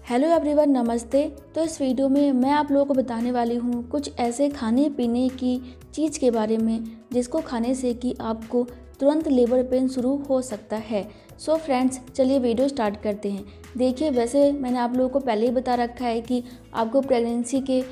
Hello everyone, नमस्ते। तो इस वीडियो में मैं आप लोगों को बताने वाली हूँ कुछ ऐसे खाने पीने की चीज़ के बारे में जिसको खाने से कि आपको तुरंत लेबर पेन शुरू हो सकता है। सो फ्रेंड्स, चलिए वीडियो स्टार्ट करते हैं। देखिए, वैसे मैंने आप लोगों को पहले ही बता रखा है कि आपको प्रेगनेंसी के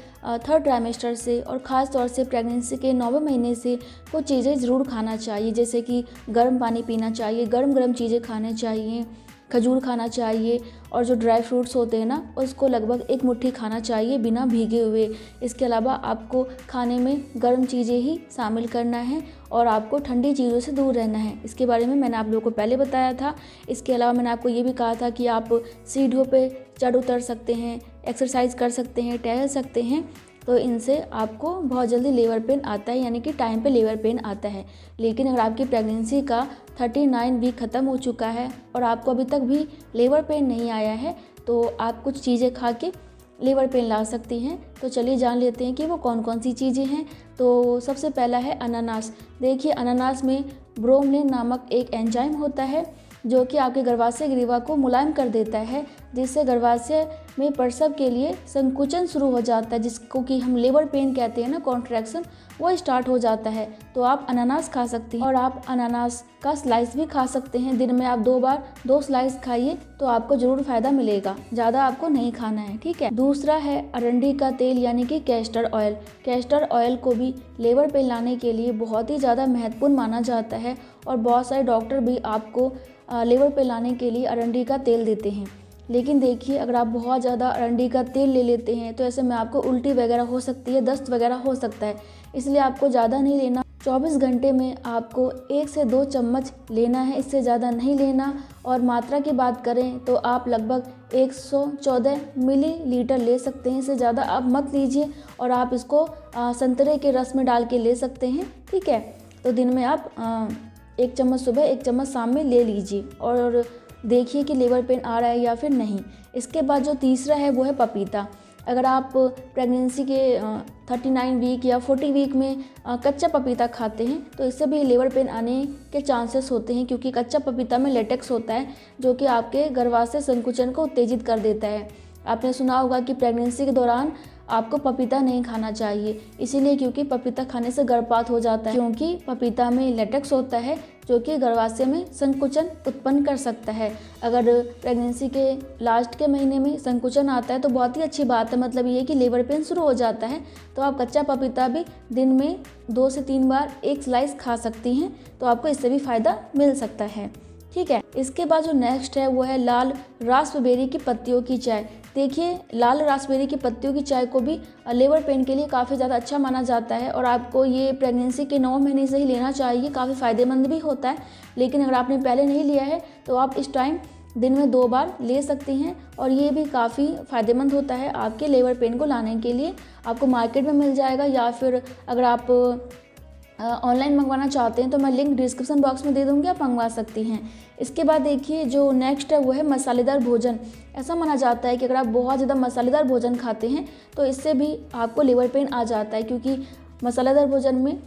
थर्ड ट्राइमेस्टर से और ख़ास तौर से प्रेगनेंसी के 9वें महीने से कुछ चीज़ें ज़रूर खाना चाहिए, जैसे कि गर्म पानी पीना चाहिए, गर्म चीज़ें खाने चाहिए, खजूर खाना चाहिए और जो ड्राई फ्रूट्स होते हैं ना, उसको लगभग एक मुट्ठी खाना चाहिए बिना भीगे हुए। इसके अलावा आपको खाने में गर्म चीज़ें ही शामिल करना है और आपको ठंडी चीज़ों से दूर रहना है। इसके बारे में मैंने आप लोगों को पहले बताया था। इसके अलावा मैंने आपको ये भी कहा था कि आप सीढ़ियों पे चढ़ उतर सकते हैं, एक्सरसाइज कर सकते हैं, टहल सकते हैं, तो इनसे आपको बहुत जल्दी लेबर पेन आता है, यानी कि टाइम पे लेबर पेन आता है। लेकिन अगर आपकी प्रेगनेंसी का 39 वीक ख़त्म हो चुका है और आपको अभी तक भी लेबर पेन नहीं आया है, तो आप कुछ चीज़ें खा के लेबर पेन ला सकती हैं। तो चलिए जान लेते हैं कि वो कौन कौन सी चीज़ें हैं। तो सबसे पहला है अनानास। देखिए, अनानास में ब्रोमलिन नामक एक एंजाइम होता है जो कि आपके गर्भाशय ग्रीवा को मुलायम कर देता है, जिससे गर्भाशय में प्रसव के लिए संकुचन शुरू हो जाता है, जिसको कि हम लेबर पेन कहते हैं ना, कॉन्ट्रैक्शन, वो स्टार्ट हो जाता है। तो आप अनानास खा सकती हैं और आप अनानास का स्लाइस भी खा सकते हैं। दिन में आप 2 बार 2 स्लाइस खाइए तो आपको ज़रूर फ़ायदा मिलेगा। ज़्यादा आपको नहीं खाना है, ठीक है। दूसरा है अरंडी का तेल, यानी कि कैस्टर ऑयल। कैस्टर ऑयल को भी लेबर पेन लाने के लिए बहुत ही ज़्यादा महत्वपूर्ण माना जाता है और बहुत सारे डॉक्टर भी आपको लेबर पे लाने के लिए अरंडी का तेल देते हैं। लेकिन देखिए, अगर आप बहुत ज़्यादा अरंडी का तेल ले लेते हैं तो ऐसे में आपको उल्टी वगैरह हो सकती है, दस्त वगैरह हो सकता है। इसलिए आपको ज़्यादा नहीं लेना। 24 घंटे में आपको 1 से 2 चम्मच लेना है, इससे ज़्यादा नहीं लेना। और मात्रा की बात करें तो आप लगभग 114 मिलीलीटर ले सकते हैं, इससे ज़्यादा आप मत लीजिए। और आप इसको संतरे के रस में डाल के ले सकते हैं, ठीक है। तो दिन में आप 1 चम्मच सुबह, 1 चम्मच शाम में ले लीजिए और देखिए कि लेबर पेन आ रहा है या फिर नहीं। इसके बाद जो तीसरा है वो है पपीता। अगर आप प्रेगनेंसी के 39 वीक या 40 वीक में कच्चा पपीता खाते हैं तो इससे भी लेबर पेन आने के चांसेस होते हैं, क्योंकि कच्चा पपीता में लेटेक्स होता है जो कि आपके गर्भाशय संकुचन को उत्तेजित कर देता है। आपने सुना होगा कि प्रेगनेंसी के दौरान आपको पपीता नहीं खाना चाहिए, इसीलिए क्योंकि पपीता खाने से गर्भपात हो जाता है, क्योंकि पपीता में लेटेक्स होता है जो कि गर्भाशय में संकुचन उत्पन्न कर सकता है। अगर प्रेगनेंसी के लास्ट के महीने में संकुचन आता है तो बहुत ही अच्छी बात है, मतलब ये कि लेबर पेन शुरू हो जाता है। तो आप कच्चा पपीता भी दिन में 2 से 3 बार 1 स्लाइस खा सकती हैं, तो आपको इससे भी फ़ायदा मिल सकता है, ठीक है। इसके बाद जो नेक्स्ट है वो है लाल रास्पबेरी की पत्तियों की चाय। देखिए, लाल रास्पबेरी की पत्तियों की चाय को भी लेबर पेन के लिए काफ़ी ज़्यादा अच्छा माना जाता है और आपको ये प्रेगनेंसी के 9 महीने से ही लेना चाहिए। काफ़ी फ़ायदेमंद भी होता है, लेकिन अगर आपने पहले नहीं लिया है तो आप इस टाइम दिन में 2 बार ले सकती हैं और ये भी काफ़ी फ़ायदेमंद होता है आपके लेबर पेन को लाने के लिए। आपको मार्केट में मिल जाएगा या फिर अगर आप ऑनलाइन मंगवाना चाहते हैं तो मैं लिंक डिस्क्रिप्शन बॉक्स में दे दूँगी, आप मंगवा सकती हैं। इसके बाद देखिए, जो नेक्स्ट है वो है मसालेदार भोजन। ऐसा माना जाता है कि अगर आप बहुत ज़्यादा मसालेदार भोजन खाते हैं तो इससे भी आपको लेबर पेन आ जाता है, क्योंकि मसालेदार भोजन में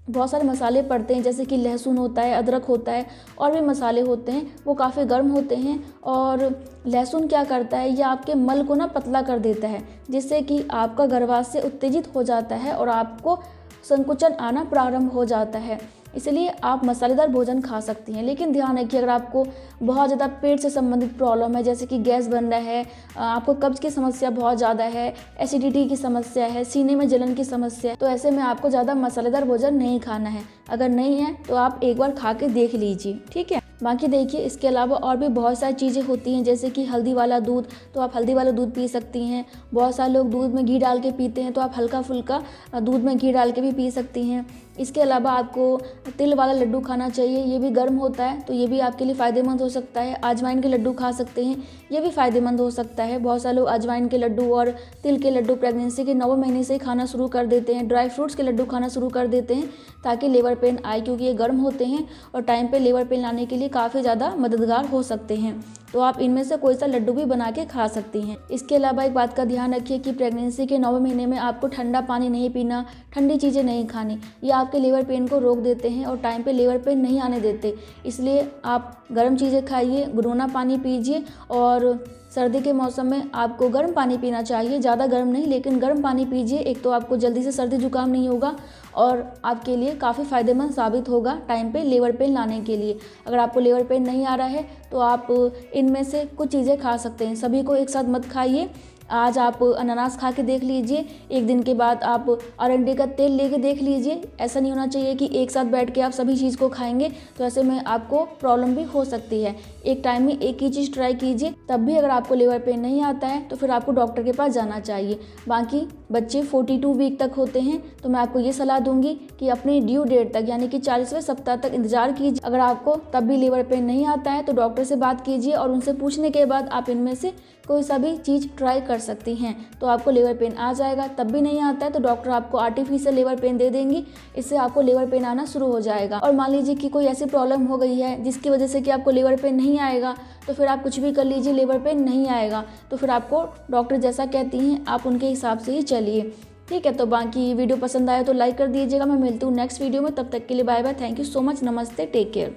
बहुत सारे मसाले पड़ते हैं, जैसे कि लहसुन होता है, अदरक होता है और भी मसाले होते हैं, वो काफ़ी गर्म होते हैं। और लहसुन क्या करता है, ये आपके मल को ना पतला कर देता है, जिससे कि आपका गर्भाशय उत्तेजित हो जाता है और आपको संकुचन आना प्रारंभ हो जाता है। इसलिए आप मसालेदार भोजन खा सकती हैं। लेकिन ध्यान रखिए, अगर आपको बहुत ज़्यादा पेट से संबंधित प्रॉब्लम है, जैसे कि गैस बन रहा है, आपको कब्ज़ की समस्या बहुत ज़्यादा है, एसिडिटी की समस्या है, सीने में जलन की समस्या है, तो ऐसे में आपको ज़्यादा मसालेदार भोजन नहीं खाना है। अगर नहीं है तो आप एक बार खा के देख लीजिए, ठीक है। बाकी देखिए, इसके अलावा और भी बहुत सारी चीज़ें होती हैं, जैसे कि हल्दी वाला दूध, तो आप हल्दी वाला दूध पी सकती हैं। बहुत सारे लोग दूध में घी डाल के पीते हैं, तो आप हल्का फुल्का दूध में घी डाल के भी पी सकती हैं। इसके अलावा आपको तिल वाला लड्डू खाना चाहिए, ये भी गर्म होता है, तो ये भी आपके लिए फ़ायदेमंद हो सकता है। अजवाइन के लड्डू खा सकते हैं, ये भी फ़ायदेमंद हो सकता है। बहुत सारे लोग अजवाइन के लड्डू और तिल के लड्डू प्रेगनेंसी के 9वें महीने से ही खाना शुरू कर देते हैं। ड्राई फ्रूट्स के लड्डू खाना शुरू कर देते हैं ताकि लेबर पेन आए, क्योंकि ये गर्म होते हैं और टाइम पे लेबर पेन लाने के लिए काफ़ी ज़्यादा मददगार हो सकते हैं। तो आप इनमें से कोई सा लड्डू भी बना के खा सकती हैं। इसके अलावा एक बात का ध्यान रखिए कि प्रेगनेंसी के 9वें महीने में आपको ठंडा पानी नहीं पीना, ठंडी चीज़ें नहीं खानी, ये आपके लेबर पेन को रोक देते हैं और टाइम पे लेबर पेन नहीं आने देते। इसलिए आप गर्म चीज़ें खाइए, गुनगुना पानी पीजिए और सर्दी के मौसम में आपको गर्म पानी पीना चाहिए, ज़्यादा गर्म नहीं लेकिन गर्म पानी पीजिए। एक तो आपको जल्दी से सर्दी जुकाम नहीं होगा और आपके लिए काफ़ी फ़ायदेमंद साबित होगा टाइम पे लेबर पेन लाने के लिए। अगर आपको लेबर पेन नहीं आ रहा है तो आप इनमें से कुछ चीज़ें खा सकते हैं, सभी को एक साथ मत खाइए। आज आप अनानास खा के देख लीजिए, एक दिन के बाद आप अरंडी का तेल लेके देख लीजिए। ऐसा नहीं होना चाहिए कि एक साथ बैठ के आप सभी चीज़ को खाएंगे, तो ऐसे में आपको प्रॉब्लम भी हो सकती है। एक टाइम में एक ही चीज़ ट्राई कीजिए, तब भी अगर आपको लेबर पेन नहीं आता है तो फिर आपको डॉक्टर के पास जाना चाहिए। बाकी बच्चे 42 वीक तक होते हैं तो मैं आपको ये सलाह दूंगी कि अपनी ड्यू डेट तक यानी कि 40वें सप्ताह तक इंतजार कीजिए। अगर आपको तब भी लेबर पेन नहीं आता है तो डॉक्टर से बात कीजिए और उनसे पूछने के बाद आप इनमें से कोई सा भी चीज़ ट्राई कर सकती हैं, तो आपको लेबर पेन आ जाएगा। तब भी नहीं आता है तो डॉक्टर आपको आर्टिफिशियल लेबर पेन दे देंगी, इससे आपको लेबर पेन आना शुरू हो जाएगा। और मान लीजिए कि कोई ऐसी प्रॉब्लम हो गई है जिसकी वजह से कि आपको लेबर पेन नहीं आएगा, तो फिर आप कुछ भी कर लीजिए, लेबर पेन नहीं आएगा। तो फिर आपको डॉक्टर जैसा कहती हैं आप उनके हिसाब से ही चलिए, ठीक है। तो बाकी वीडियो पसंद आया तो लाइक कर दीजिएगा। मैं मिलती हूँ नेक्स्ट वीडियो में, तब तक के लिए bye bye, thank you so much, नमस्ते, टेक केयर।